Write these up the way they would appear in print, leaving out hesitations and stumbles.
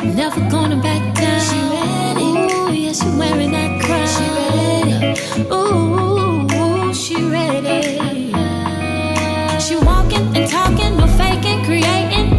Never gonna back down. She ready. Ooh, yeah, she wearing that crown. She ready. Ooh, she ready. She walking and talking, no faking, creating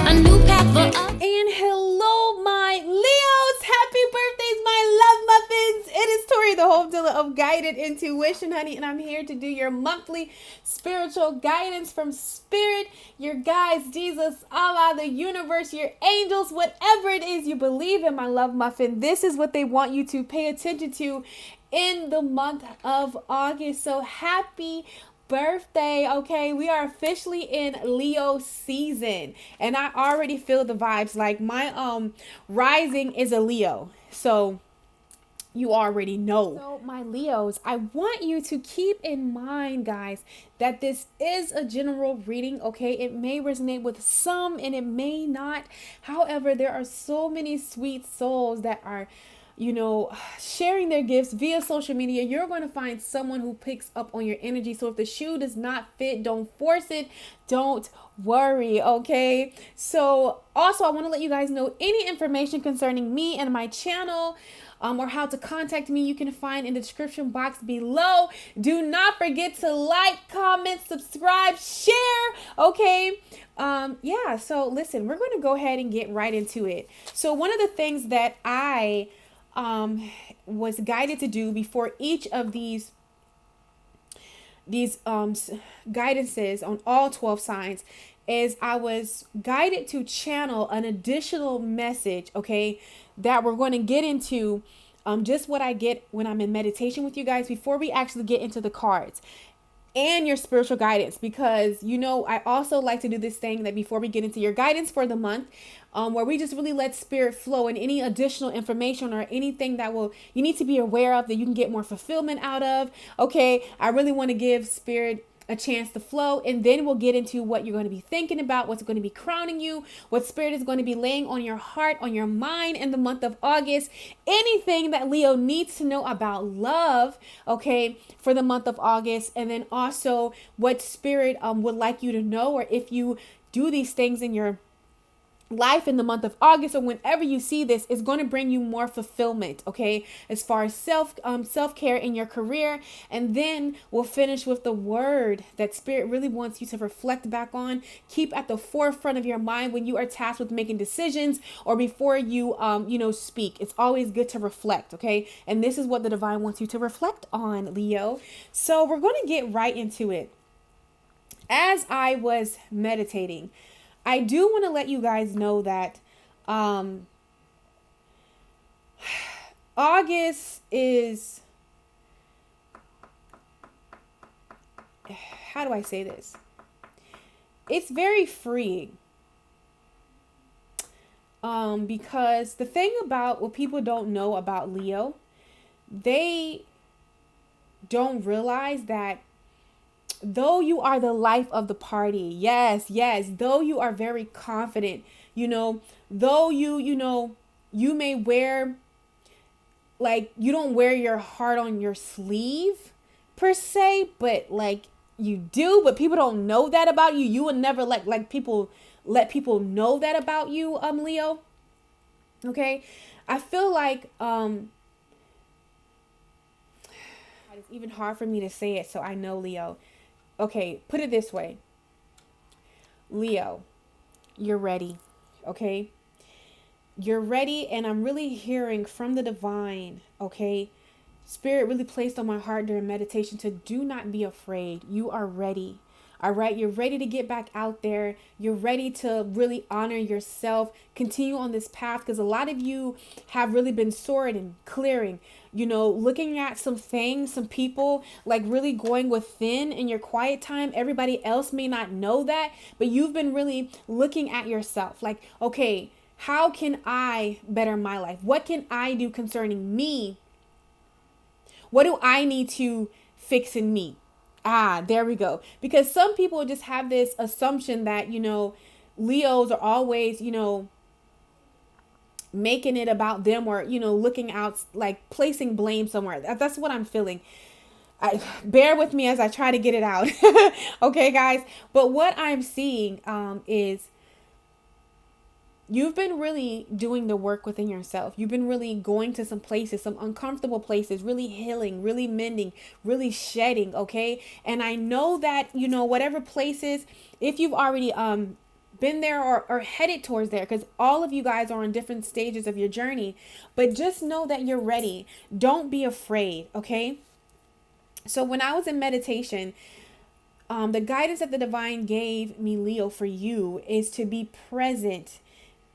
a new path for us. And hello, my Leos. Happy birthdays, my love muffins. It is Tori, the hope dealer of Guided Intuition, honey, and I'm here to do your monthly spiritual guidance from Spirit, your guides, Jesus, Allah, the universe, your angels, whatever it is you believe in, my love muffin. This is what they want you to pay attention to in the month of August. So happy birthday. Okay, we are officially in Leo season, and I already feel the vibes. Like my rising is a Leo, so you already know. So my Leos, I want you to keep in mind, guys, that this is a general reading. Okay, it may resonate with some and it may not. However, there are so many sweet souls that are sharing their gifts via social media. You're going to find someone who picks up on your energy. So if the shoe does not fit, don't force it. Don't worry. Okay. So also, I want to let you guys know any information concerning me and my channel, or how to contact me, you can find in the description box below. Do not forget to like, comment, subscribe, share. Okay. Yeah. So listen, we're going to go ahead and get right into it. So one of the things that I was guided to do before each of these guidances on all 12 signs is I was guided to channel an additional message, okay, that we're going to get into, just what I get when I'm in meditation with you guys before we actually get into the cards and your spiritual guidance, because I also like to do this thing that before we get into your guidance for the month, where we just really let spirit flow, and any additional information or anything that you need to be aware of that you can get more fulfillment out of. Okay, I really want to give spirit a chance to flow, and then we'll get into what you're going to be thinking about, what's going to be crowning you, what spirit is going to be laying on your heart, on your mind in the month of August, anything that Leo needs to know about love, okay, for the month of August, and then also what spirit would like you to know, or if you do these things in your life in the month of August, or whenever you see this, is going to bring you more fulfillment, okay, as far as self-care in your career. And then we'll finish with the word that spirit really wants you to reflect back on, keep at the forefront of your mind when you are tasked with making decisions, or before you speak. It's always good to reflect, okay, and this is what the divine wants you to reflect on, Leo. So we're going to get right into it. As I was meditating, I do want to let you guys know that August is, how do I say this? It's very freeing. Because the thing about what people don't know about Leo, they don't realize that though you are the life of the party, yes, though you are very confident, though you may wear, like, you don't wear your heart on your sleeve per se, but like you do, but people don't know that about you. You will never let people know that about you, Leo. Okay. I feel like, it's even hard for me to say it, so I know, Leo. Okay, put it this way. Leo, you're ready, okay? You're ready, and I'm really hearing from the divine, okay? Spirit really placed on my heart during meditation to do not be afraid. You are ready. All right, you're ready to get back out there. You're ready to really honor yourself, continue on this path, because a lot of you have really been soaring and clearing, looking at some things, some people, like really going within in your quiet time. Everybody else may not know that, but you've been really looking at yourself like, okay, how can I better my life? What can I do concerning me? What do I need to fix in me? There we go. Because some people just have this assumption that, Leos are always, making it about them, or, looking out, like placing blame somewhere. That's what I'm feeling. Bear with me as I try to get it out. Okay, guys. But what I'm seeing is you've been really doing the work within yourself. You've been really going to some places, some uncomfortable places, really healing, really mending, really shedding, okay? And I know that, whatever places, if you've already been there or headed towards there, because all of you guys are on different stages of your journey, but just know that you're ready. Don't be afraid, okay? So when I was in meditation, the guidance that the divine gave me, Leo, for you is to be present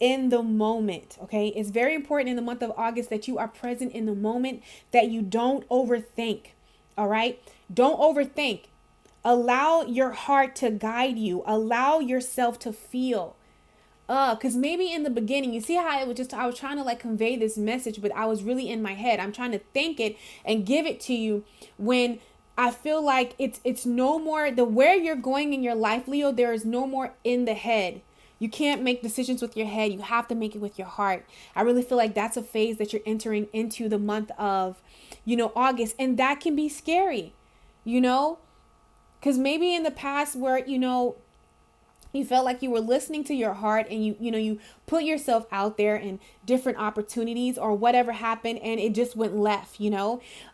in the moment. Okay. It's very important in the month of August that you are present in the moment, that you don't overthink. All right. Don't overthink. Allow your heart to guide you. Allow yourself to feel. Because maybe in the beginning, you see how I was trying to like convey this message, but I was really in my head. I'm trying to think it and give it to you when I feel like it's no more where you're going in your life, Leo. There is no more in the head. You can't make decisions with your head. You have to make it with your heart. I really feel like that's a phase that you're entering into the month of, August. And that can be scary, because maybe in the past where, you felt like you were listening to your heart and you put yourself out there in different opportunities or whatever happened and it just went left,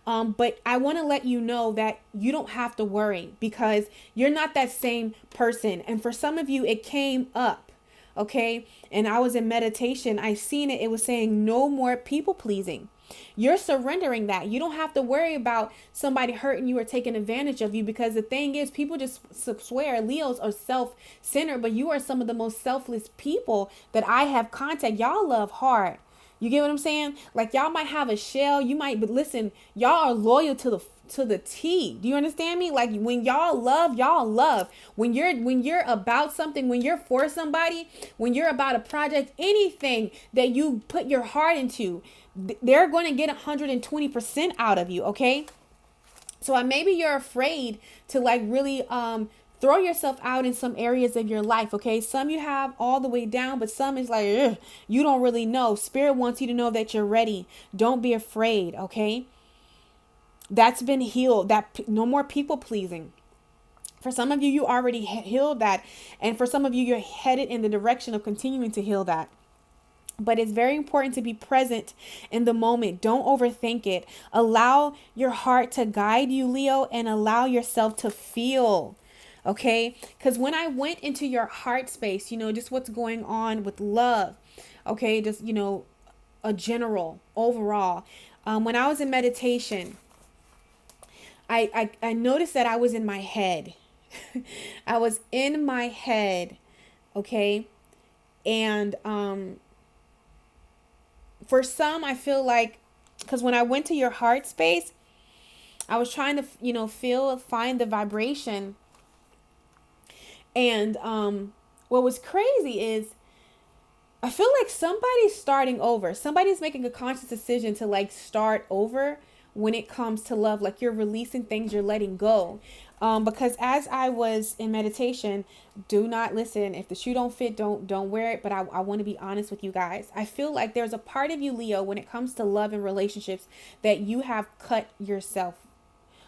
but I want to let you know that you don't have to worry because you're not that same person. And for some of you, it came up. Okay. And I was in meditation. I seen it. It was saying no more people pleasing. You're surrendering that. You don't have to worry about somebody hurting you or taking advantage of you, because the thing is, people just swear Leos are self-centered, but you are some of the most selfless people that I have contact. Y'all love hard. You get what I'm saying? Like y'all might have a shell. You might, but listen, y'all are loyal to the T. Do you understand me? Like when y'all love. When you're about something, when you're for somebody, when you're about a project, anything that you put your heart into, they're going to get 120% out of you. Okay. So maybe you're afraid to like really, throw yourself out in some areas of your life. Okay. Some you have all the way down, but some is like, you don't really know. Spirit wants you to know that you're ready. Don't be afraid. Okay. That's been healed. That no more people pleasing. For some of you, you already healed that. And for some of you, you're headed in the direction of continuing to heal that. But it's very important to be present in the moment. Don't overthink it. Allow your heart to guide you, Leo, and allow yourself to feel. Okay? Because when I went into your heart space, just what's going on with love. Okay? Just, a general overall. When I was in meditation, I noticed that I was in my head. I was in my head. Okay? And, for some, I feel like, because when I went to your heart space, I was trying to, find the vibration. And what was crazy is I feel like somebody's starting over. Somebody's making a conscious decision to like start over when it comes to love. Like you're releasing things, you're letting go. Because as I was in meditation, do not listen. If the shoe don't fit, don't wear it. But I want to be honest with you guys. I feel like there's a part of you, Leo, when it comes to love and relationships, that you have cut yourself.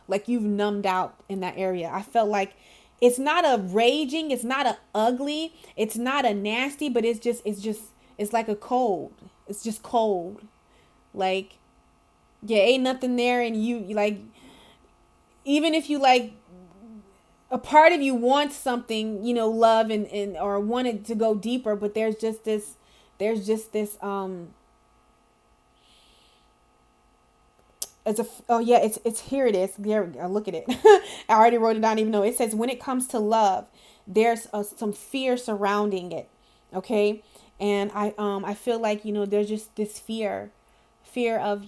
Like you've numbed out in that area. I felt like it's not a raging, it's not a ugly, it's not a nasty, but it's like a cold. It's just cold. Like, yeah, ain't nothing there. And you like, even if you like, a part of you wants something, love and or wanted to go deeper, but there's just this it's here it is. There we go. Look at it. I already wrote it down, even though it says when it comes to love, there's some fear surrounding it. Okay. And I feel like, there's just this fear of,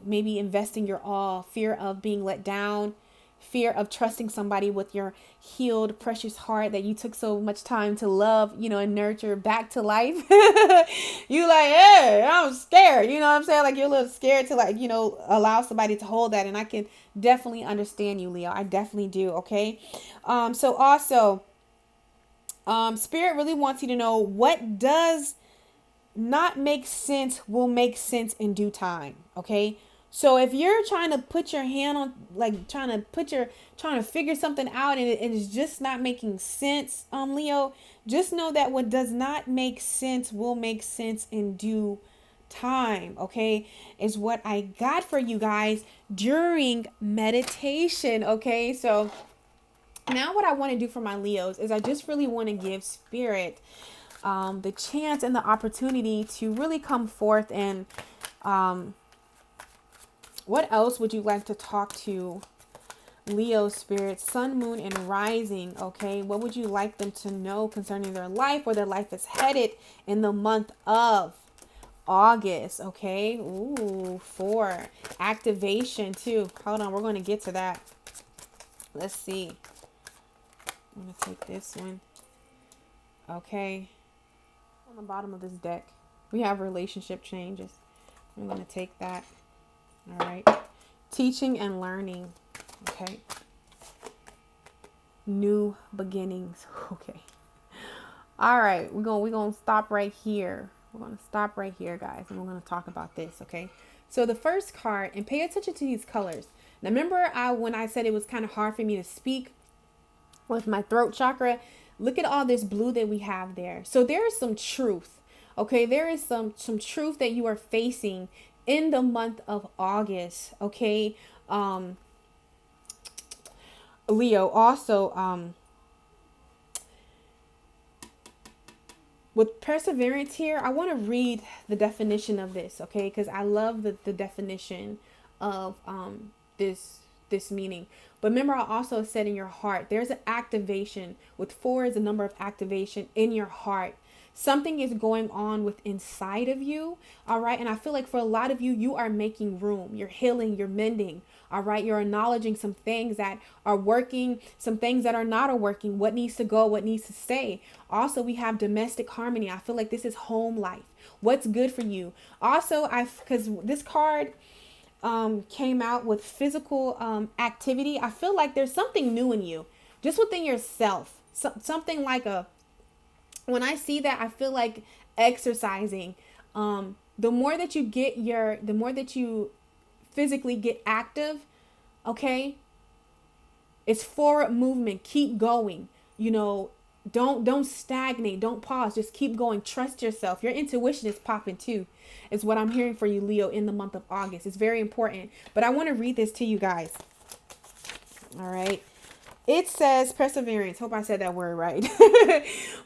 maybe investing your all, fear of being let down, fear of trusting somebody with your healed, precious heart that you took so much time to love, and nurture back to life. You like, hey, I'm scared. You know what I'm saying? Like you're a little scared to like, allow somebody to hold that. And I can definitely understand you, Leo. I definitely do. Okay. So also, Spirit really wants you to know what does not make sense will make sense in due time. Okay. So if you're trying to put your hand on, like trying to figure something out, and it's just not making sense, Leo, just know that what does not make sense will make sense in due time. Okay, is what I got for you guys during meditation. Okay, so now what I want to do for my Leos is I just really want to give spirit the chance and the opportunity to really come forth and what else would you like to talk to Leo spirit, sun, moon, and rising? Okay, what would you like them to know concerning their life, where their life is headed in the month of August? Okay, ooh, 4 activation too. Hold on, we're going to get to that. Let's see. I'm going to take this one. Okay, on the bottom of this deck we have relationship changes. I'm going to take that. All right, teaching and learning. Okay, new beginnings. Okay, all right, we're gonna stop right here. We're gonna stop right here, guys, and we're gonna talk about this. Okay, so the first card, and pay attention to these colors. Now remember, when I said it was kind of hard for me to speak with my throat chakra, look at all this blue that we have there. So there is some truth. Okay, there is some truth that you are facing in the month of August. Okay, Leo, also with perseverance here, I want to read the definition of this, okay, because I love the definition of this meaning. But remember, I also said in your heart, there's an activation. With 4 is the number of activation in your heart. Something is going on with inside of you. All right. And I feel like for a lot of you, you are making room. You're healing. You're mending. All right. You're acknowledging some things that are working, some things that are not working, what needs to go, what needs to stay. Also, we have domestic harmony. I feel like this is home life. What's good for you. Also, because this card came out with physical activity. I feel like there's something new in you, just within yourself. Something like when I see that, I feel like exercising. The more that you physically get active, okay, it's forward movement. Keep going. Don't stagnate. Don't pause. Just keep going. Trust yourself. Your intuition is popping too, is what I'm hearing for you, Leo, in the month of August. It's very important. But I want to read this to you guys. All right. It says perseverance. Hope I said that word right.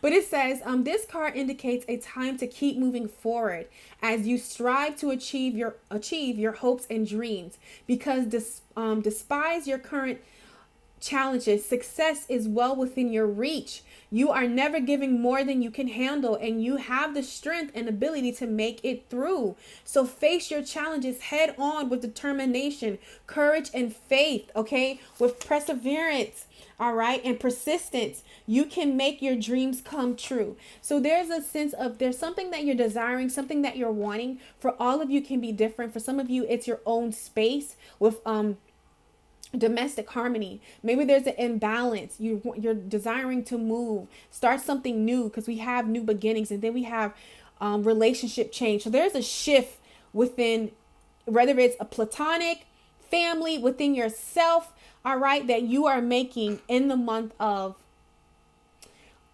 But it says, this card indicates a time to keep moving forward as you strive to achieve your hopes and dreams. Because despite your current challenges, success is well within your reach. You are never giving more than you can handle, and you have the strength and ability to make it through. So face your challenges head on with determination, courage, and faith, okay? With perseverance, all right, and persistence, you can make your dreams come true. So there's a sense of, there's something that you're desiring, something that you're wanting. For all of you can be different. For some of you, it's your own space with domestic harmony. Maybe there's an imbalance. You're desiring to move, start something new, because we have new beginnings, and then we have relationship change. So there's a shift within, whether it's a platonic family, within yourself, all right, that you are making in the month of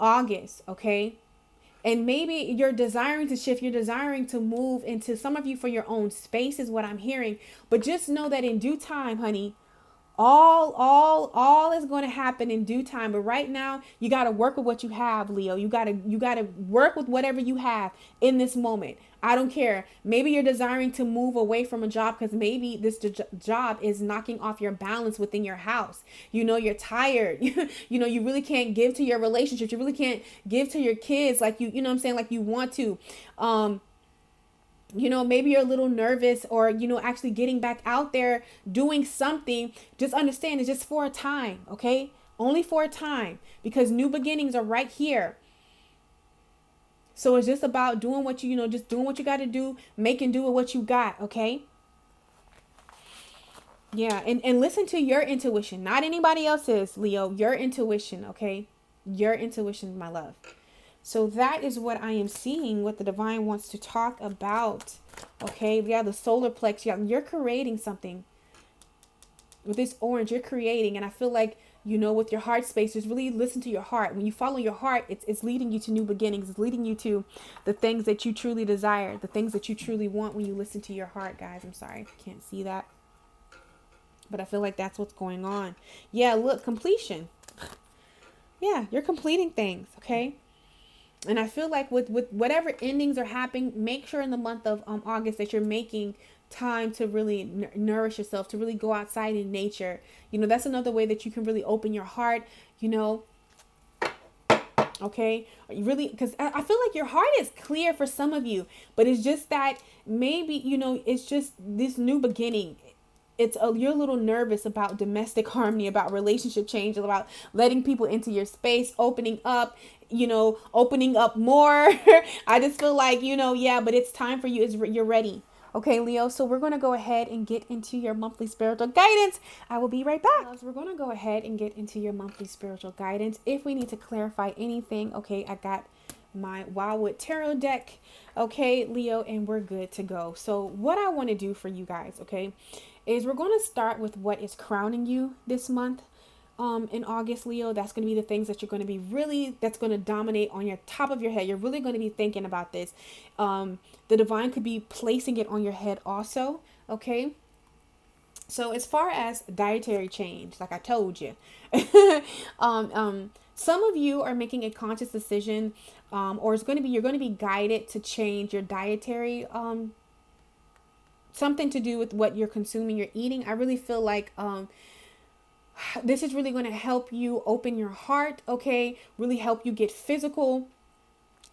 August, okay? And maybe you're desiring to shift, you're desiring to move into, some of you, for your own space is what I'm hearing. But just know that in due time, honey, all is going to happen in due time. But right now, you got to work with what you have, Leo. You got to work with whatever you have in this moment. I don't care. Maybe you're desiring to move away from a job because maybe this job is knocking off your balance within your house. You're tired. You really can't give to your relationship. You really can't give to your kids like you know what I'm saying, like you want to. Maybe you're a little nervous, or, actually getting back out there, doing something. Just understand it's just for a time, okay? Only for a time, because new beginnings are right here. So it's just about doing what just doing what you got to do, making do with what you got, okay? Yeah, and listen to your intuition, not anybody else's, Leo. Your intuition, okay? Your intuition, my love. So that is what I am seeing, what the divine wants to talk about Okay, we have the solar plex. You're creating something. With this orange, you're creating. And I feel like, with your heart space, just really listen to your heart. When you follow your heart, it's leading you to new beginnings. It's leading you to the things that you truly desire, the things that you truly want when you listen to your heart, guys. I'm sorry, I can't see that. But I feel like that's what's going on. Yeah, look, completion. Yeah, you're completing things, okay? And I feel like with whatever endings are happening, make sure in the month of August that you're making time to really nourish yourself, to really go outside in nature. That's another way that you can really open your heart, okay? Really, because I feel like your heart is clear for some of you, but it's just that maybe, it's just this new beginning. You're a little nervous about domestic harmony, about relationship change, about letting people into your space, opening up more. I just feel like, but it's time for you. You're ready. Okay, Leo, so we're going to go ahead and get into your monthly spiritual guidance. I will be right back. So we're going to go ahead and get into your monthly spiritual guidance. If we need to clarify anything, okay, I got my Wildwood Tarot deck, okay, Leo, and we're good to go. So what I want to do for you guys, okay, is we're going to start with what is crowning you this month. In August, Leo, that's going to be the things that you're going to be that's going to dominate on your top of your head. You're really going to be thinking about this. The divine could be placing it on your head also. Okay. So as far as dietary change, like I told you, some of you are making a conscious decision, or you're going to be guided to change your dietary, something to do with what you're consuming, you're eating. I really feel like, this is really going to help you open your heart, okay? Really help you get physical,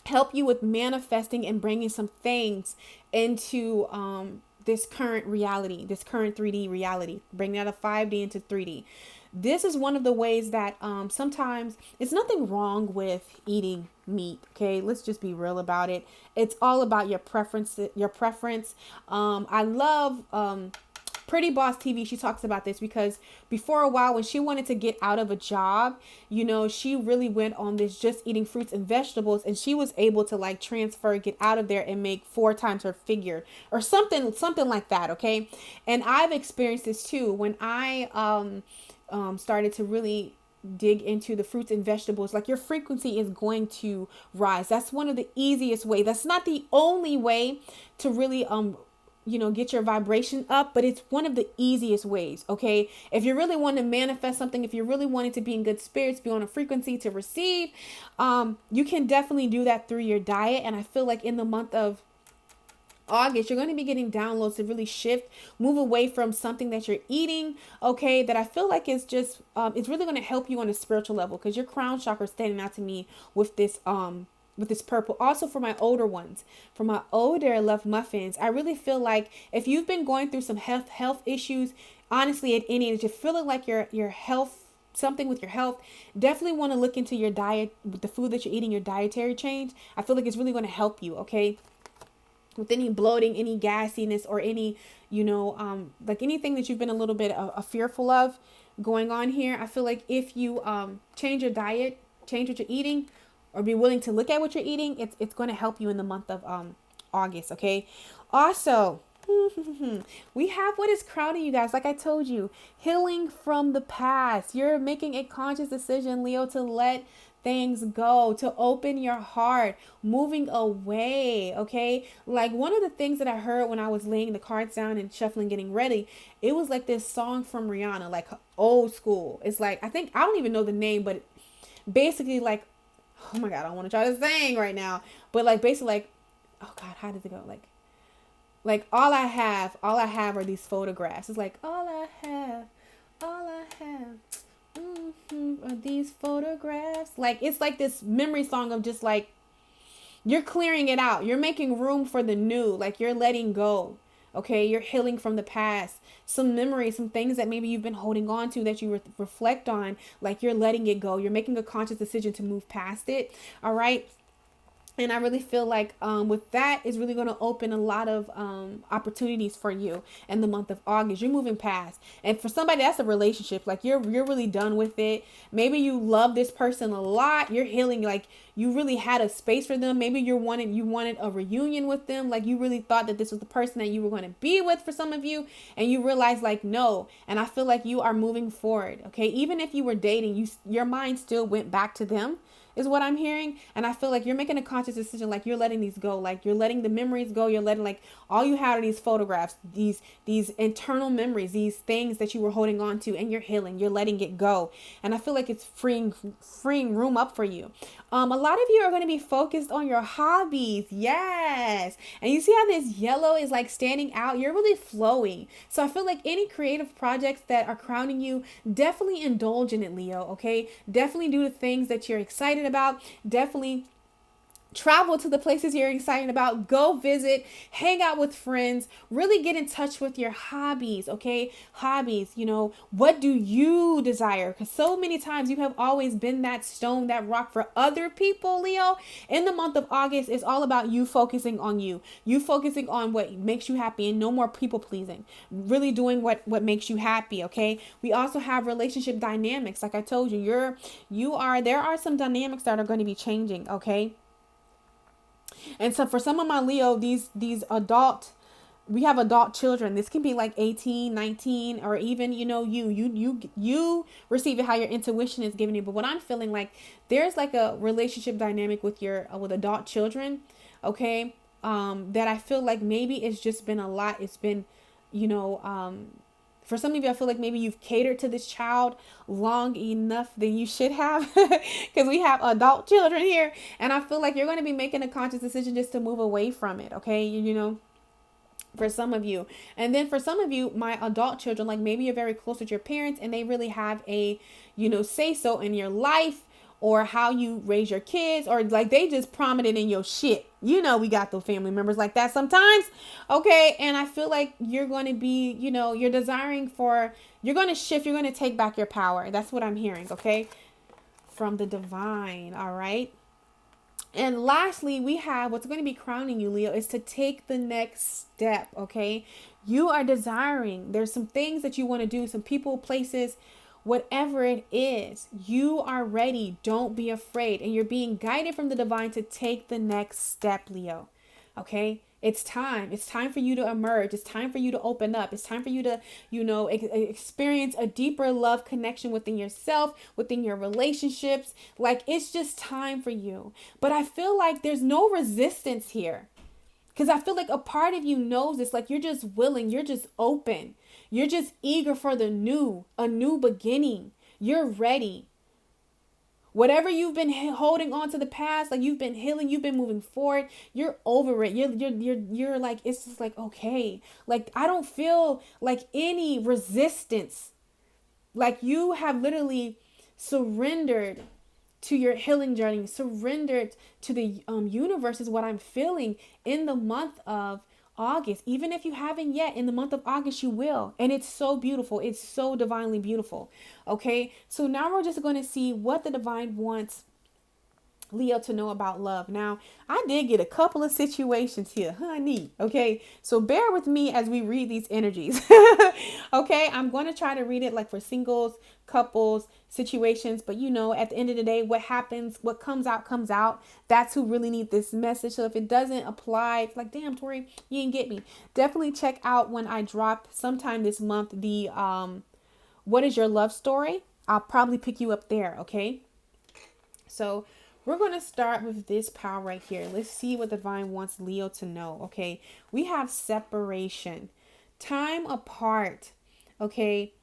help you with manifesting and bringing some things into this current reality, this current 3D reality, bringing out of 5D into 3D. This is one of the ways that sometimes it's nothing wrong with eating meat, okay? Let's just be real about it. It's all about your preference. I love Pretty Boss TV, she talks about this because before a while when she wanted to get out of a job, she really went on this just eating fruits and vegetables, and she was able to like transfer, get out of there and make 4 times her figure or something like that, okay? And I've experienced this too when I started to really dig into the fruits and vegetables. Like your frequency is going to rise. That's one of the easiest ways. That's not the only way to really get your vibration up, but it's one of the easiest ways, okay? If you really want to manifest something, if you really wanted to be in good spirits, be on a frequency to receive, you can definitely do that through your diet. And I feel like in the month of August, you're going to be getting downloads to really shift, move away from something that you're eating, okay, that I feel like is just, it's really going to help you on a spiritual level, because your crown chakra is standing out to me with this purple. Also for my older ones, for my older love muffins, I really feel like if you've been going through some health issues, honestly, at any age, you're feeling like your health, something with your health, definitely want to look into your diet, with the food that you're eating, your dietary change. I feel like it's really going to help you, okay? With any bloating, any gassiness, or any, like anything that you've been a little bit fearful of going on here. I feel like if you change your diet, change what you're eating, or be willing to look at what you're eating, it's going to help you in the month of August, okay? Also, we have what is crowding you guys. Like I told you, healing from the past. You're making a conscious decision, Leo, to let things go, to open your heart, moving away, okay? Like one of the things that I heard when I was laying the cards down and shuffling, getting ready, it was like this song from Rihanna, like old school. It's like, I don't even know the name, but basically like, oh my God, I don't want to try to sing right now, but like basically like, oh God, how does it go? Like all I have are these photographs. It's like, all I have are these photographs. Like, it's like this memory song of just like, you're clearing it out. You're making room for the new, like you're letting go. Okay, you're healing from the past. Some memories, some things that maybe you've been holding on to that you reflect on, like you're letting it go. You're making a conscious decision to move past it. All right. And I really feel like with that is really going to open a lot of opportunities for you in the month of August. You're moving past. And for somebody, that's a relationship. Like you're really done with it. Maybe you love this person a lot. You're healing. Like you really had a space for them. Maybe you wanted a reunion with them. Like you really thought that this was the person that you were going to be with for some of you, and you realized like no. And I feel like you are moving forward. Okay, even if you were dating, your mind still went back to them, is what I'm hearing. And I feel like you're making a conscious decision, like you're letting these go, like you're letting the memories go. You're letting, like, all you had are these photographs, these internal memories, these things that you were holding on to, and you're healing, you're letting it go. And I feel like it's freeing room up for you. A lot of you are going to be focused on your hobbies. Yes. And you see how this yellow is like standing out? You're really flowing. So I feel like any creative projects that are crowning you, definitely indulge in it, Leo. Okay. Definitely do the things that you're excited about. Definitely travel to the places you're excited about. Go visit, hang out with friends, really get in touch with your hobbies. Okay. Hobbies, what do you desire? Because so many times you have always been that stone, that rock for other people, Leo. In the month of August, it's all about you focusing on you focusing on what makes you happy, and no more people pleasing, really doing what makes you happy. Okay. We also have relationship dynamics. Like I told you, there are some dynamics that are going to be changing. Okay. And so for some of my Leo, these we have adult children. This can be like 18, 19, or even, you receive it how your intuition is giving you. But what I'm feeling like, there's like a relationship dynamic with with adult children. Okay. That I feel like maybe it's just been a lot. It's been, for some of you, I feel like maybe you've catered to this child long enough than you should have, because we have adult children here. And I feel like you're going to be making a conscious decision just to move away from it. Okay. For some of you. And then for some of you, my adult children, like maybe you're very close with your parents and they really have a, say so in your life, or how you raise your kids, or like they just prominent in your shit. We got those family members like that sometimes. Okay. And I feel like you're going to be, you're desiring you're going to shift, you're going to take back your power. That's what I'm hearing. Okay. From the divine. All right. And lastly, we have what's going to be crowning you, Leo, is to take the next step. Okay. You are desiring, there's some things that you want to do, some people, places, whatever it is, you are ready. Don't be afraid. And you're being guided from the divine to take the next step, Leo. Okay. It's time. It's time for you to emerge. It's time for you to open up. It's time for you to, experience a deeper love connection within yourself, within your relationships. Like, it's just time for you. But I feel like there's no resistance here, because I feel like a part of you knows this. Like, you're just willing. You're just open. You're just eager for a new beginning. You're ready. Whatever you've been holding on to the past, like you've been healing, you've been moving forward, you're over it. You're like, it's just like, okay. Like, I don't feel like any resistance. Like, you have literally surrendered to your healing journey, surrendered to the universe, is what I'm feeling in the month of August. Even if you haven't yet, in the month of August, you will. And it's so beautiful. It's so divinely beautiful. Okay. So now we're just going to see what the divine wants Leo to know about love. Now, I did get a couple of situations here, honey. Okay. So bear with me as we read these energies. Okay. I'm going to try to read it like for singles, couples, situations. But at the end of the day, what happens, what comes out, comes out. That's who really need this message. So if it doesn't apply, it's like, damn, Tori, you didn't get me. Definitely check out when I drop sometime this month, the, what is your love story? I'll probably pick you up there. Okay. So we're going to start with this power right here. Let's see what the divine wants Leo to know. Okay. We have separation, time apart. Okay.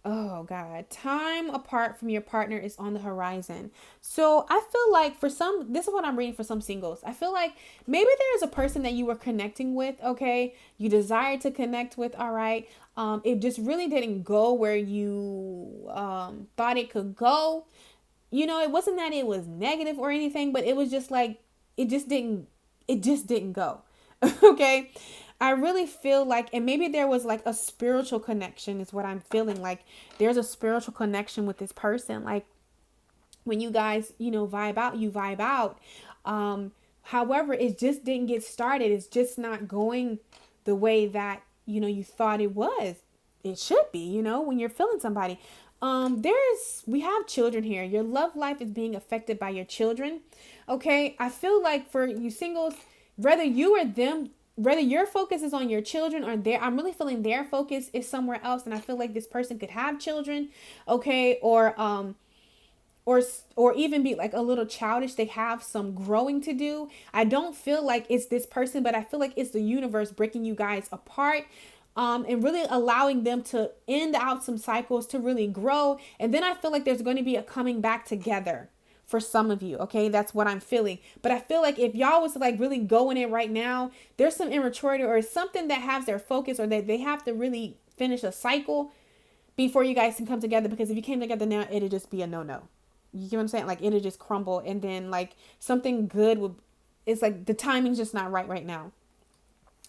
Oh God, time apart from your partner is on the horizon. So I feel like for some, this is what I'm reading for some singles. I feel like maybe there's a person that you were connecting with. Okay. You desired to connect with. All right. It just really didn't go where you thought it could go. It wasn't that it was negative or anything, but it was just like, it just didn't go. Okay. I really feel like, and maybe there was like a spiritual connection is what I'm feeling like. There's a spiritual connection with this person. Like when you guys, vibe out, you vibe out. However, it just didn't get started. It's just not going the way that, you thought it was. It should be, when you're feeling somebody. We have children here. Your love life is being affected by your children. Okay. I feel like for you singles, whether you or them, whether your focus is on your children or I'm really feeling their focus is somewhere else. And I feel like this person could have children. Okay. Or even be like a little childish. They have some growing to do. I don't feel like it's this person, but I feel like it's the universe breaking you guys apart, and really allowing them to end out some cycles to really grow. And then I feel like there's going to be a coming back together for some of you. Okay, that's what I'm feeling. But I feel like if y'all was like really going in right now, there's some immaturity or something that has their focus, or that they have to really finish a cycle before you guys can come together. Because if you came together now, it'd just be a no. You get what I'm saying? Like it'll just crumble, and then like something good would. It's like the timing's just not right now.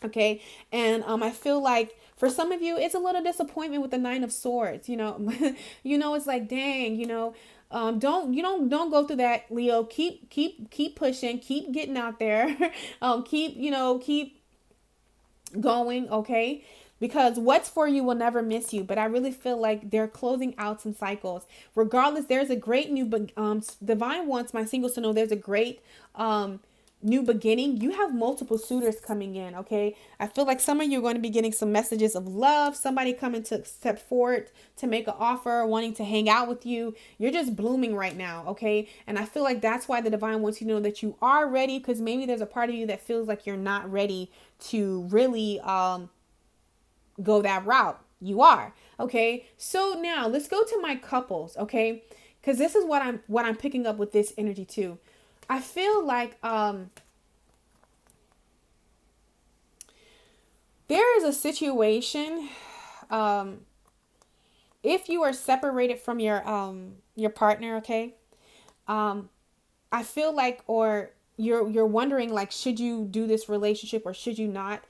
Okay, and I feel like for some of you, it's a little disappointment with the Nine of Swords. It's like, dang, don't go through that, Leo. Keep pushing, keep getting out there, keep going. Okay. Because what's for you will never miss you. But I really feel like they're closing out some cycles. Regardless, there's a great new, divine wants my singles to know there's a great new beginning. You have multiple suitors coming in, okay? I feel like some of you are going to be getting some messages of love. Somebody coming to step forward to make an offer, wanting to hang out with you. You're just blooming right now, okay? And I feel like that's why the divine wants you to know that you are ready, because maybe there's a part of you that feels like you're not ready to really go that route. You are. Okay. So now let's go to my couples. Okay. Because this is what I'm picking up with this energy too. I feel like there is a situation, if you are separated from your partner, okay, I feel like, or you're wondering like, should you do this relationship or should you not?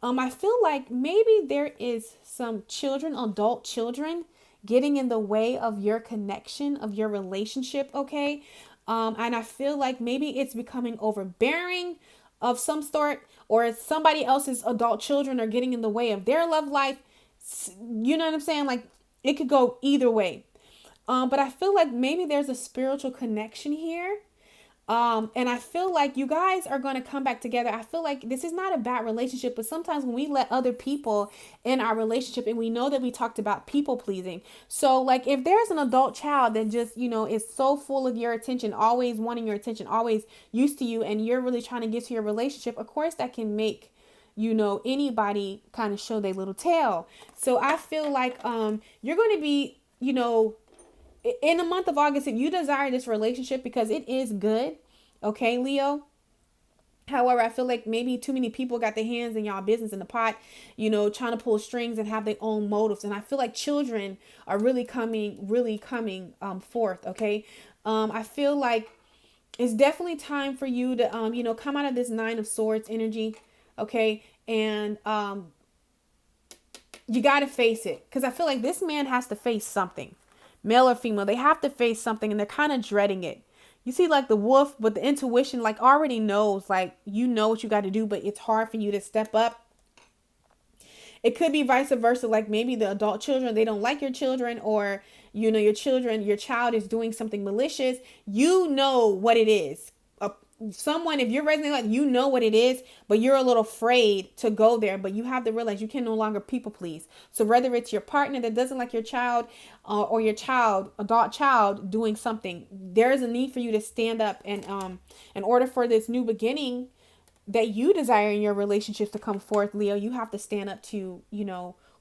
I feel like maybe there is some children, adult children, getting in the way of your connection, of your relationship, okay? And I feel like maybe it's becoming overbearing of some sort, or somebody else's adult children are getting in the way of their love life. You know what I'm saying? Like it could go either way. But I feel like maybe there's a spiritual connection here. And I feel like you guys are going to come back together. I feel like this is not a bad relationship, but sometimes when we let other people in our relationship, and we know that we talked about people pleasing. So like if there's an adult child that just, is so full of your attention, always wanting your attention, always used to you, and you're really trying to get to your relationship, of course that can make, anybody kind of show their little tail. So I feel like, you're going to be, in the month of August, if you desire this relationship, because it is good, okay, Leo. However, I feel like maybe too many people got their hands in y'all business in the pot, trying to pull strings and have their own motives. And I feel like children are really coming forth, okay. I feel like it's definitely time for you to, come out of this Nine of Swords energy, okay, and you got to face it, because I feel like this man has to face something. Male or female, they have to face something, and they're kind of dreading it. You see, like the wolf, but the intuition, like already knows, like, what you got to do, but it's hard for you to step up. It could be vice versa. Like maybe the adult children, they don't like your children, or, your child is doing something malicious. You know what it is. Someone, if you're resonating, like, what it is, but you're a little afraid to go there, but you have to realize you can no longer people please. So whether it's your partner that doesn't like your child, or your adult child doing something, there is a need for you to stand up, and in order for this new beginning that you desire in your relationships to come forth, Leo, you have to stand up to,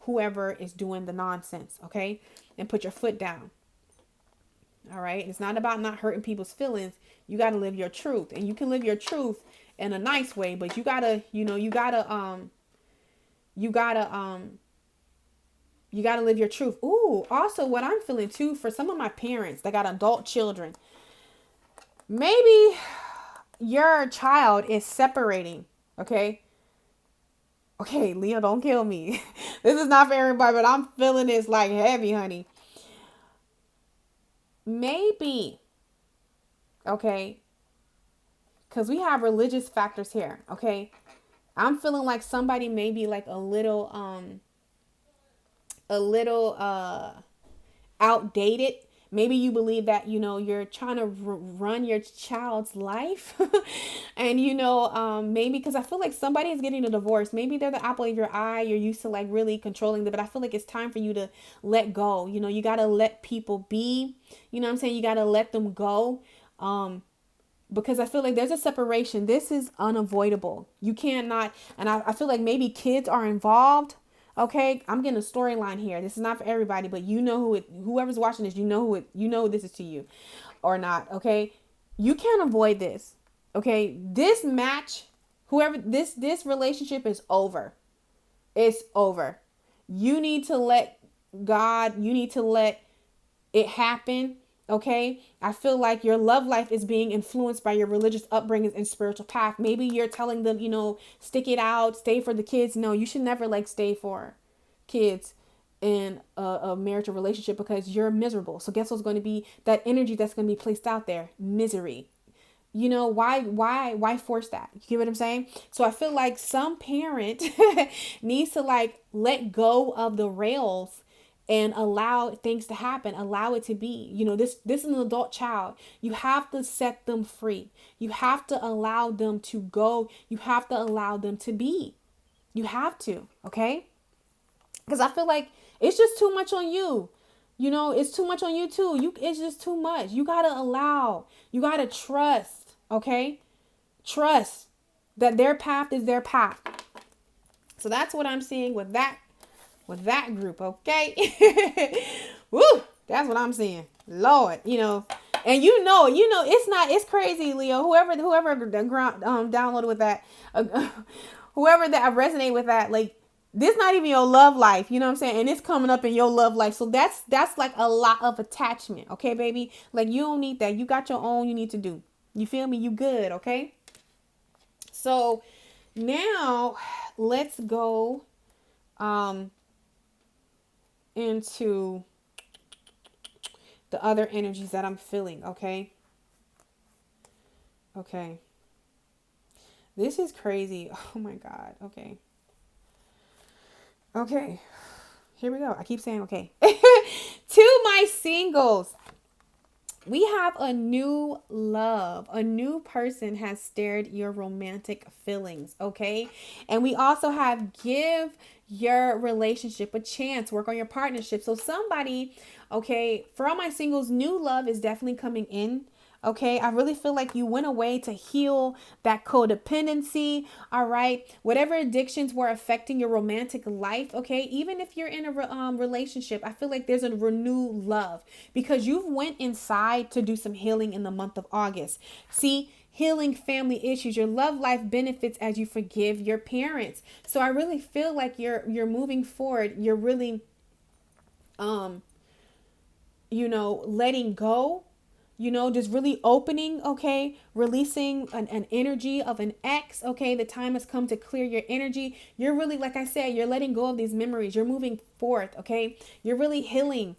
whoever is doing the nonsense, okay? And put your foot down. All right. It's not about not hurting people's feelings. You got to live your truth, and you can live your truth in a nice way, but you gotta live your truth. Ooh, also what I'm feeling too, for some of my parents that got adult children, maybe your child is separating. Okay. Okay, Leo, don't kill me. This is not for everybody, but I'm feeling this like heavy, honey. Maybe, okay, because we have religious factors here, okay? I'm feeling like somebody may be like a little outdated. Maybe you believe that, you're trying to run your child's life. And, maybe because I feel like somebody is getting a divorce. Maybe they're the apple of your eye. You're used to like really controlling them. But I feel like it's time for you to let go. You got to let people be. You know what I'm saying? You got to let them go. Because I feel like there's a separation. This is unavoidable. You cannot. And I feel like maybe kids are involved. Okay, I'm getting a storyline here. This is not for everybody, but whoever's watching this, who this is to you or not. Okay, you can't avoid this. Okay, this match, this relationship is over. It's over. You need to let God, you need to let it happen. Okay, I feel like your love life is being influenced by your religious upbringing and spiritual path. Maybe you're telling them, stick it out, stay for the kids. No, you should never like stay for kids in a marital relationship because you're miserable. So guess what's going to be that energy that's going to be placed out there? Misery. Why force that? You get what I'm saying? So I feel like some parent needs to like let go of the rails and allow things to happen. Allow it to be. This is an adult child. You have to set them free. You have to allow them to go. You have to allow them to be. You have to, okay? Because I feel like it's just too much on you. It's too much on you too. It's just too much. You got to allow. You got to trust, okay? Trust that their path is their path. So that's what I'm seeing with that group, okay? Woo, that's what I'm seeing. Lord, and it's crazy, Leo. Whoever downloaded with that, whoever that resonate with that, like this not even your love life, you know what I'm saying? And it's coming up in your love life. So that's like a lot of attachment, okay, baby? Like you don't need that. You got your own you need to do. You feel me? You good, okay? So now let's go into the other energies that I'm feeling, okay? Okay. This is crazy. Oh my God. Okay. Okay. Here we go. I keep saying okay. To my singles, we have a new love. A new person has stirred your romantic feelings, okay? And we also have give your relationship a chance. Work on your partnership. So somebody, okay, for all my singles, new love is definitely coming in. Okay, I really feel like you went away to heal that codependency. All right, whatever addictions were affecting your romantic life. Okay, even if you're in a relationship, I feel like there's a renewed love because you've went inside to do some healing in the month of August. See, healing family issues, your love life benefits as you forgive your parents. So I really feel like you're moving forward. You're really, letting go. Just really opening, okay, releasing an energy of an ex, okay, the time has come to clear your energy. You're really, like I said, you're letting go of these memories. You're moving forth, okay, you're really healing.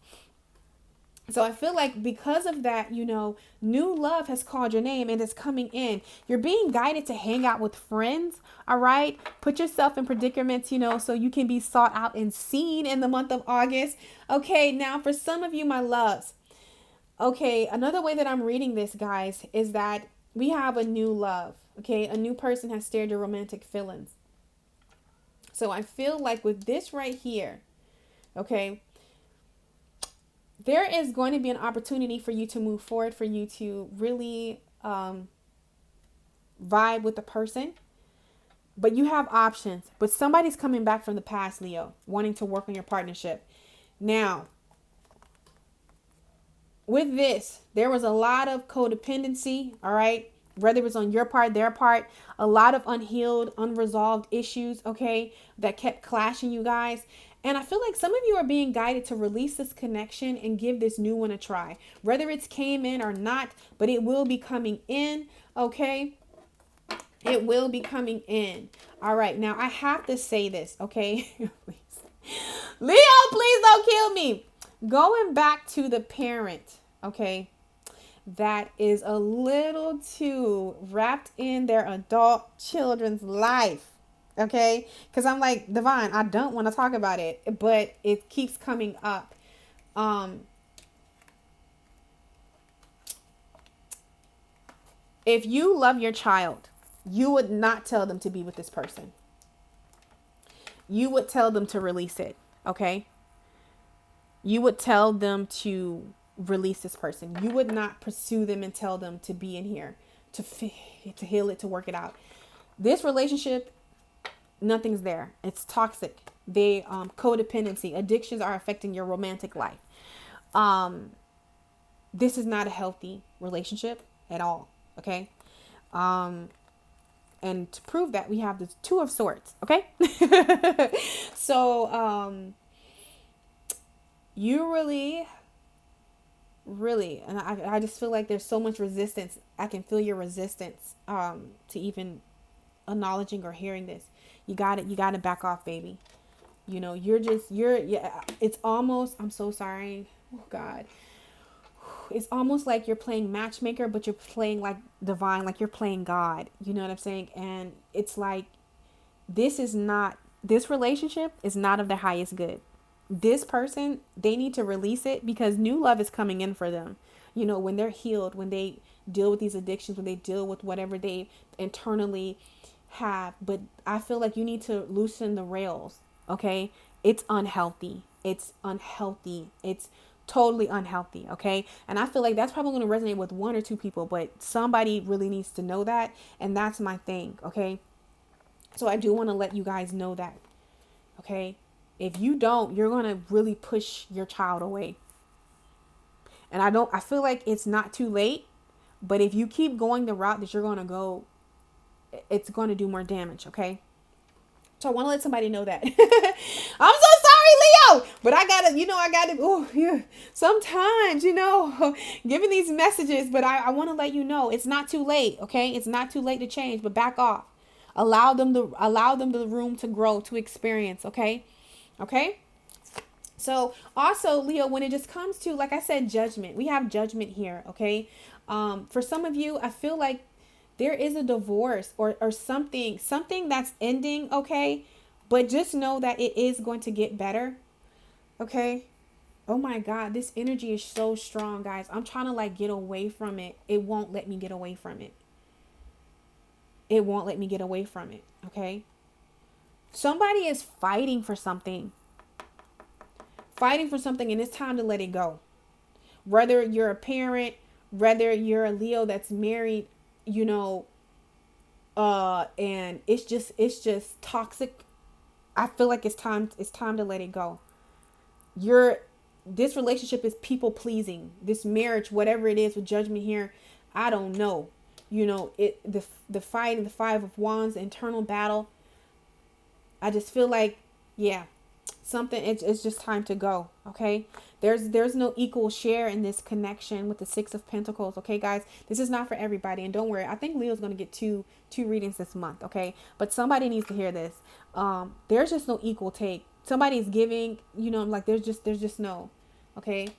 So I feel like because of that, new love has called your name and it's coming in. You're being guided to hang out with friends, all right? Put yourself in predicaments, so you can be sought out and seen in the month of August. Okay, now for some of you, my loves, okay, another way that I'm reading this, guys, is that we have a new love. Okay, a new person has stirred your romantic feelings. So I feel like with this right here, okay, there is going to be an opportunity for you to move forward, for you to really vibe with the person. But you have options. But somebody's coming back from the past, Leo, wanting to work on your partnership. Now, with this, there was a lot of codependency, all right? Whether it was on your part, their part, a lot of unhealed, unresolved issues, okay, that kept clashing, you guys. And I feel like some of you are being guided to release this connection and give this new one a try. Whether it's came in or not, but it will be coming in, okay? It will be coming in. All right, now I have to say this, okay? Please. Leo, please don't kill me. Going back to the parent, okay, that is a little too wrapped in their adult children's life, okay? Because I'm like, Divine, I don't want to talk about it, but it keeps coming up. If you love your child, you would not tell them to be with this person. You would tell them to release it, okay? You would tell them to release this person. You would not pursue them and tell them to be in here, to heal it, to work it out. This relationship, nothing's there. It's toxic. They codependency, addictions are affecting your romantic life. This is not a healthy relationship at all, okay? And to prove that, we have the Two of Swords, okay? So, you really, and I just feel like there's so much resistance. I can feel your resistance to even acknowledging or hearing this. You got to back off, baby. You know, it's almost, I'm so sorry. Oh God. It's almost like you're playing matchmaker, but you're playing like divine, like you're playing God. You know what I'm saying? And it's like, this relationship is not of the highest good. This person, they need to release it because new love is coming in for them. You know, when they're healed, when they deal with these addictions, when they deal with whatever they internally have. But I feel like you need to loosen the rails. Okay. It's unhealthy. It's totally unhealthy. Okay. And I feel like that's probably going to resonate with one or two people, but somebody really needs to know that. And that's my thing. Okay. So I do want to let you guys know that. Okay. If you don't, you're going to really push your child away. And I feel like it's not too late, but if you keep going the route that you're going to go, it's going to do more damage. Okay. So I want to let somebody know that. I'm so sorry, Leo, but I gotta, oh yeah, sometimes, giving these messages, but I want to let you know it's not too late. Okay. It's not too late to change, but back off. Allow them the room to grow, to experience. Okay. Okay. So also, Leo, when it just comes to, like I said, judgment, we have judgment here. Okay. For some of you, I feel like there is a divorce or something that's ending. Okay. But just know that it is going to get better. Okay. Oh my God. This energy is so strong, guys. I'm trying to get away from it. It won't let me get away from it. It won't let me get away from it. Okay. Somebody is fighting for something. And it's time to let it go. Whether you're a parent, whether you're a Leo that's married, and it's just toxic. I feel like it's time to let it go. This relationship is people pleasing. This marriage, whatever it is with judgment here, I don't know. The fight, the Five of Wands, the internal battle. I just feel like, yeah, it's just time to go. Okay. There's no equal share in this connection with the Six of Pentacles. Okay, guys, this is not for everybody. And don't worry. I think Leo's going to get two readings this month. Okay. But somebody needs to hear this. There's just no equal take. Somebody's giving, there's just no, okay.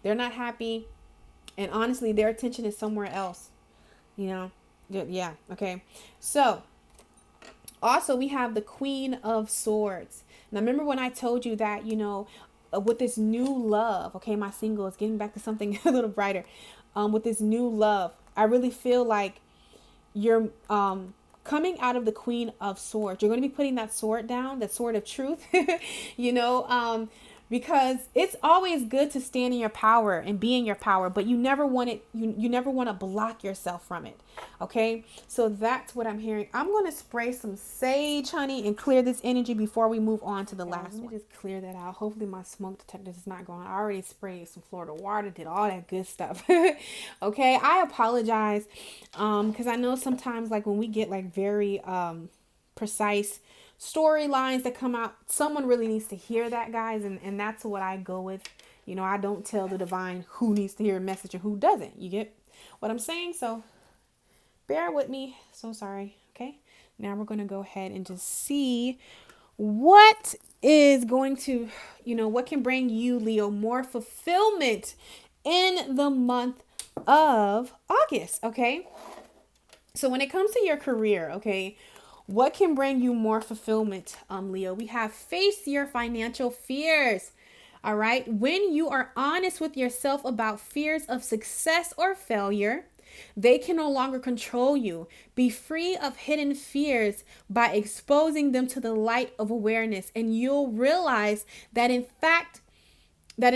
They're not happy. And honestly, their attention is somewhere else, Yeah. Okay. So also we have the Queen of Swords. Now, remember when I told you that, with this new love, okay, my single is getting back to something a little brighter. With this new love, I really feel like you're coming out of the Queen of Swords. You're going to be putting that sword down, that sword of truth, because it's always good to stand in your power and be in your power, but you never want it. You never want to block yourself from it. Okay. So that's what I'm hearing. I'm going to spray some sage, honey, and clear this energy before we move on to the last one. Let me just clear that out. Hopefully my smoke detector is not going. I already sprayed some Florida water, did all that good stuff. Okay. I apologize. Cause I know sometimes when we get very, precise storylines that come out, someone really needs to hear that, guys, and that's what I go with. I don't tell the divine who needs to hear a message and who doesn't. You get what I'm saying? So bear with me. So sorry. Okay, now we're going to go ahead and just see what is going to, what can bring you, Leo, more fulfillment in the month of August. Okay, so when it comes to your career, okay, what can bring you more fulfillment, Leo? We have face your financial fears. All right. When you are honest with yourself about fears of success or failure, They can no longer control you. Be free of hidden fears by exposing them to the light of awareness, and you'll realize that in fact that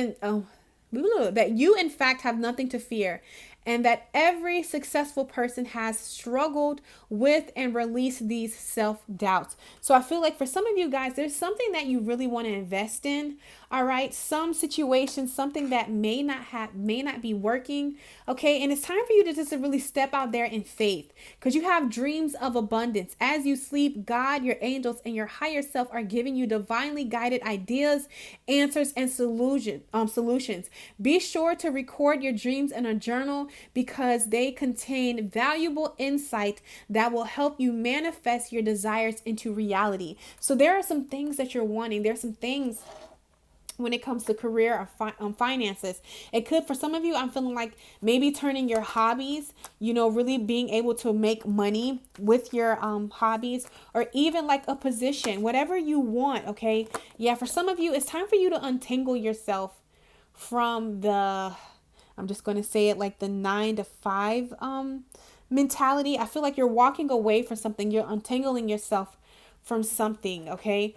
you in fact have nothing to fear, and that every successful person has struggled with and released these self-doubts. So I feel like for some of you guys, there's something that you really want to invest in. All right, some situation, something that may not be working. Okay, and it's time for you to just really step out there in faith, because you have dreams of abundance. As you sleep, God, your angels, and your higher self are giving you divinely guided ideas, answers, and solutions. Be sure to record your dreams in a journal, because they contain valuable insight that will help you manifest your desires into reality. So there are some things that you're wanting. There's some things when it comes to career or finances. It could, for some of you, I'm feeling like maybe turning your hobbies, really being able to make money with your hobbies, or even like a position, whatever you want. Okay. Yeah. For some of you, it's time for you to untangle yourself from I'm just going to say it like the 9 to 5 mentality. I feel like you're walking away from something. You're untangling yourself from something. Okay.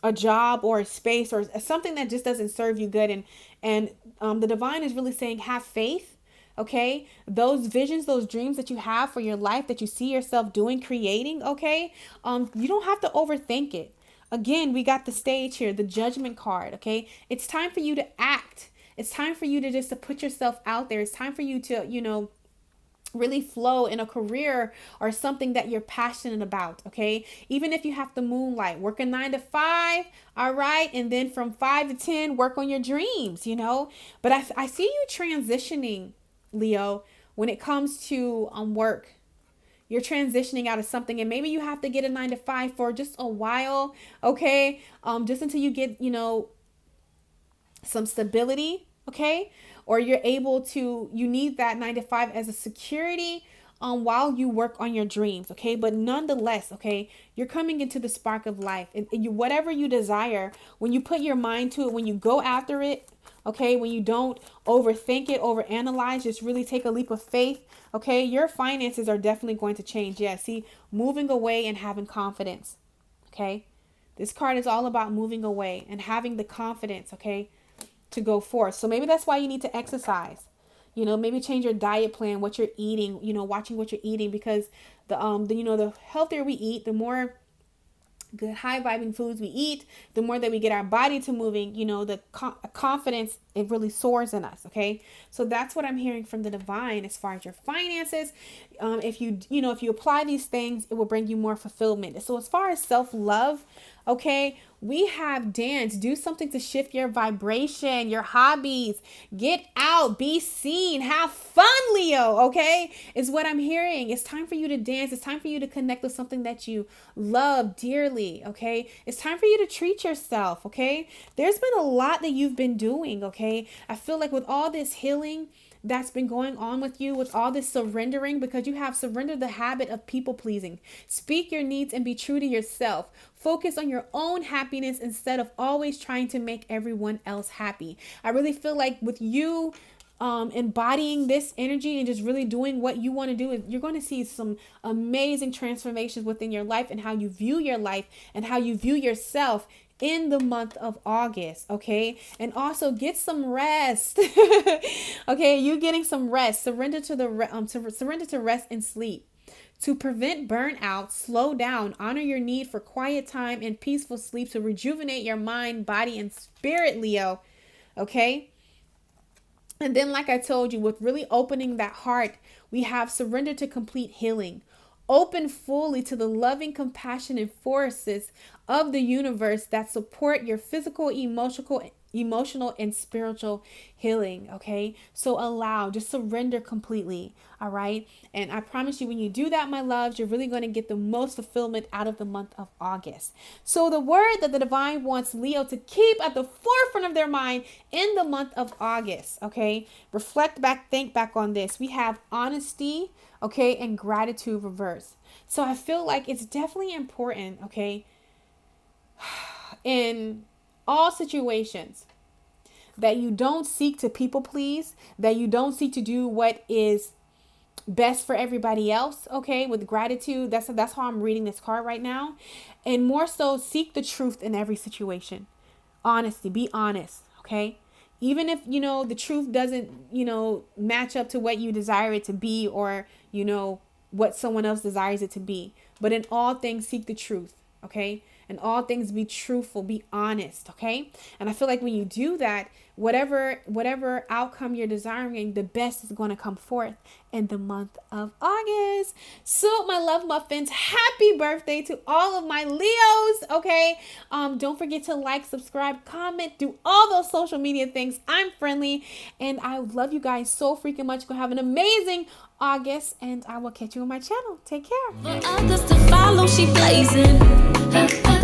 A job or a space or something that just doesn't serve you good. And the divine is really saying, have faith. Okay. Those visions, those dreams that you have for your life, that you see yourself doing, creating. Okay. You don't have to overthink it. Again, we got the stage here, the judgment card. Okay. It's time for you to act. It's time for you to just to put yourself out there. It's time for you to, really flow in a career or something that you're passionate about. Okay. Even if you have to moonlight, work a 9 to 5. All right. And then from 5 to 10, work on your dreams, but I see you transitioning, Leo, when it comes to work. You're transitioning out of something, and maybe you have to get a 9 to 5 for just a while. Okay. Just until you get, some stability. Okay. Or you're able to, you need that 9 to 5 as a security while you work on your dreams. Okay. But nonetheless, okay, you're coming into the spark of life, and whatever you desire, when you put your mind to it, when you go after it, okay, when you don't overthink it, overanalyze, just really take a leap of faith. Okay. Your finances are definitely going to change. Yeah. See, moving away and having confidence. Okay. This card is all about moving away and having the confidence. Okay. To go forth. So maybe that's why you need to exercise. Maybe change your diet plan, what you're eating, watching what you're eating, because the healthier we eat, the more good high vibing foods we eat, the more that we get our body to moving, the confidence, it really soars in us. Okay. So that's what I'm hearing from the divine as far as your finances. If you apply these things, it will bring you more fulfillment. So as far as self-love, okay, we have dance. Do something to shift your vibration, your hobbies. Get out, be seen, have fun, Leo. Okay, is what I'm hearing. It's time for you to dance. It's time for you to connect with something that you love dearly. Okay, it's time for you to treat yourself. Okay, there's been a lot that you've been doing. Okay, I feel like with all this healing that's been going on with you, with all this surrendering, because you have surrendered the habit of people pleasing. Speak your needs and be true to yourself. Focus on your own happiness instead of always trying to make everyone else happy. I really feel like with you embodying this energy and just really doing what you want to do, you're going to see some amazing transformations within your life, and how you view your life and how you view yourself in the month of August. Okay. And also get some rest. Okay. You getting some rest. Surrender to rest and sleep. To prevent burnout, slow down, honor your need for quiet time and peaceful sleep to rejuvenate your mind, body, and spirit, Leo. Okay. And then, like I told you, with really opening that heart, we have surrender to complete healing. Open fully to the loving, compassionate forces of the universe that support your physical, emotional, and spiritual healing. Okay. So just surrender completely. All right. And I promise you, when you do that, my loves, you're really going to get the most fulfillment out of the month of August. So the word that the divine wants Leo to keep at the forefront of their mind in the month of August. Okay. Reflect back, think back on this. We have honesty. Okay. And gratitude reverse. So I feel like it's definitely important. Okay. In all situations, that you don't seek to people please, that you don't seek to do what is best for everybody else, okay? With gratitude, that's how I'm reading this card right now. And more so, seek the truth in every situation. Honesty, be honest, okay? Even if, the truth doesn't, match up to what you desire it to be, or, what someone else desires it to be. But in all things, seek the truth, okay? In all things, be truthful, be honest, okay? And I feel like when you do that, whatever outcome you're desiring, the best is going to come forth in the month of August. So, my love muffins, happy birthday to all of my Leos, okay? Don't forget to like, subscribe, comment, do all those social media things. I'm friendly, and I love you guys so freaking much. Go have an amazing August, and I will catch you on my channel. Take care. For others to follow, she blazing.